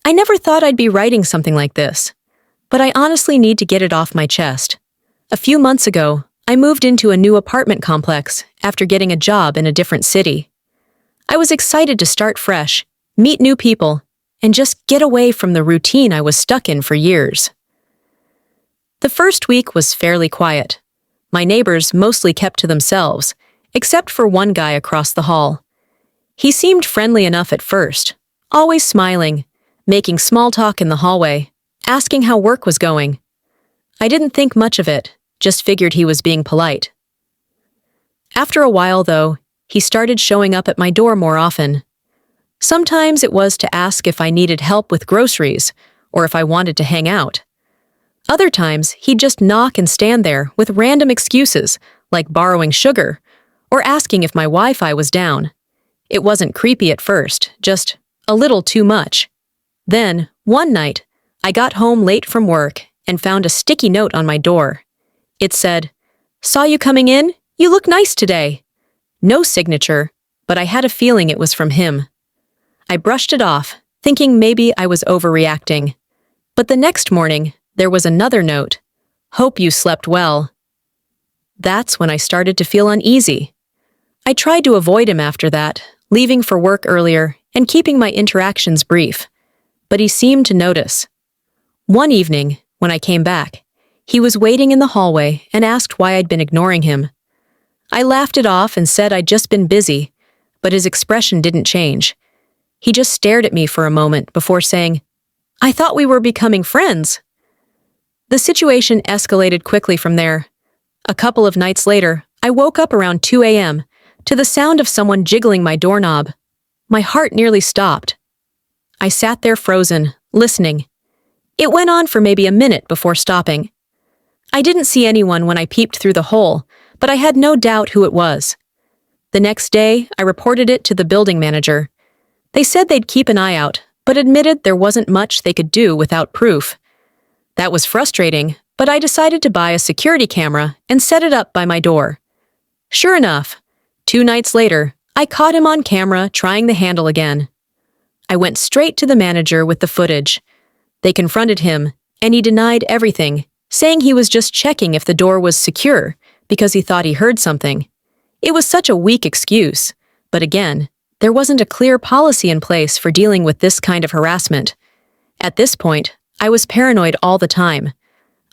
I never thought I'd be writing something like this, but I honestly need to get it off my chest. A few months ago, I moved into a new apartment complex after getting a job in a different city. I was excited to start fresh, meet new people, and just get away from the routine I was stuck in for years. The first week was fairly quiet. My neighbors mostly kept to themselves, except for one guy across the hall. He seemed friendly enough at first, always smiling, making small talk in the hallway, asking how work was going. I didn't think much of it, just figured he was being polite. After a while, though, he started showing up at my door more often. Sometimes it was to ask if I needed help with groceries or if I wanted to hang out. Other times, he'd just knock and stand there with random excuses, like borrowing sugar or asking if my Wi-Fi was down. It wasn't creepy at first, just a little too much. Then, one night, I got home late from work and found a sticky note on my door. It said, "Saw you coming in? You look nice today." No signature, but I had a feeling it was from him. I brushed it off, thinking maybe I was overreacting. But the next morning, there was another note. "Hope you slept well." That's when I started to feel uneasy. I tried to avoid him after that, leaving for work earlier and keeping my interactions brief. But he seemed to notice. One evening, when I came back, he was waiting in the hallway and asked why I'd been ignoring him. I laughed it off and said I'd just been busy, but his expression didn't change. He just stared at me for a moment before saying, "I thought we were becoming friends." The situation escalated quickly from there. A couple of nights later, I woke up around 2 a.m. to the sound of someone jiggling my doorknob. My heart nearly stopped. I sat there frozen, listening. It went on for maybe a minute before stopping. I didn't see anyone when I peeped through the hole, but I had no doubt who it was. The next day, I reported it to the building manager. They said they'd keep an eye out, but admitted there wasn't much they could do without proof. That was frustrating, but I decided to buy a security camera and set it up by my door. Sure enough, 2 nights later, I caught him on camera trying the handle again. I went straight to the manager with the footage. They confronted him, and he denied everything, saying he was just checking if the door was secure because he thought he heard something. It was such a weak excuse, but again, there wasn't a clear policy in place for dealing with this kind of harassment. At this point, I was paranoid all the time.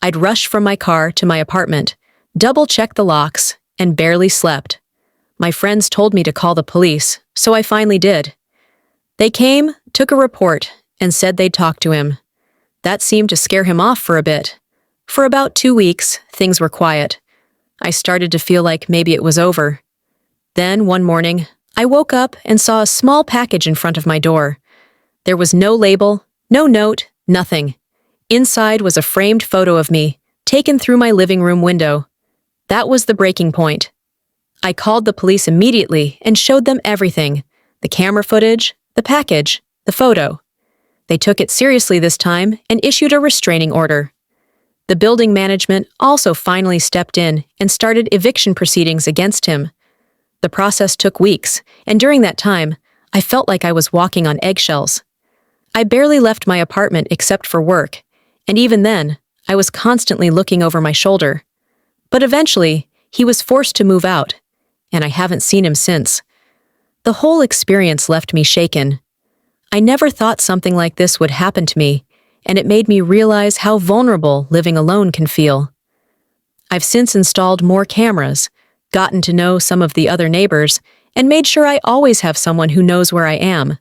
I'd rush from my car to my apartment, double-check the locks, and barely slept. My friends told me to call the police, so I finally did. They came, took a report, and said they'd talk to him. That seemed to scare him off for a bit. For about 2 weeks, things were quiet. I started to feel like maybe it was over. Then, one morning, I woke up and saw a small package in front of my door. There was no label, no note, nothing. Inside was a framed photo of me, taken through my living room window. That was the breaking point. I called the police immediately and showed them everything: the camera footage, the package, the photo. They took it seriously this time and issued a restraining order. The building management also finally stepped in and started eviction proceedings against him. The process took weeks, and during that time, I felt like I was walking on eggshells. I barely left my apartment except for work, and even then, I was constantly looking over my shoulder. But eventually, he was forced to move out, and I haven't seen him since. The whole experience left me shaken. I never thought something like this would happen to me, and it made me realize how vulnerable living alone can feel. I've since installed more cameras, gotten to know some of the other neighbors, and made sure I always have someone who knows where I am.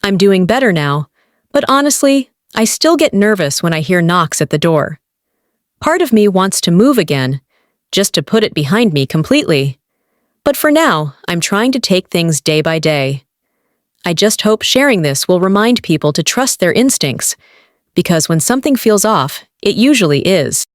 I'm doing better now, but honestly, I still get nervous when I hear knocks at the door. Part of me wants to move again, just to put it behind me completely. But for now, I'm trying to take things day by day. I just hope sharing this will remind people to trust their instincts, because when something feels off, it usually is.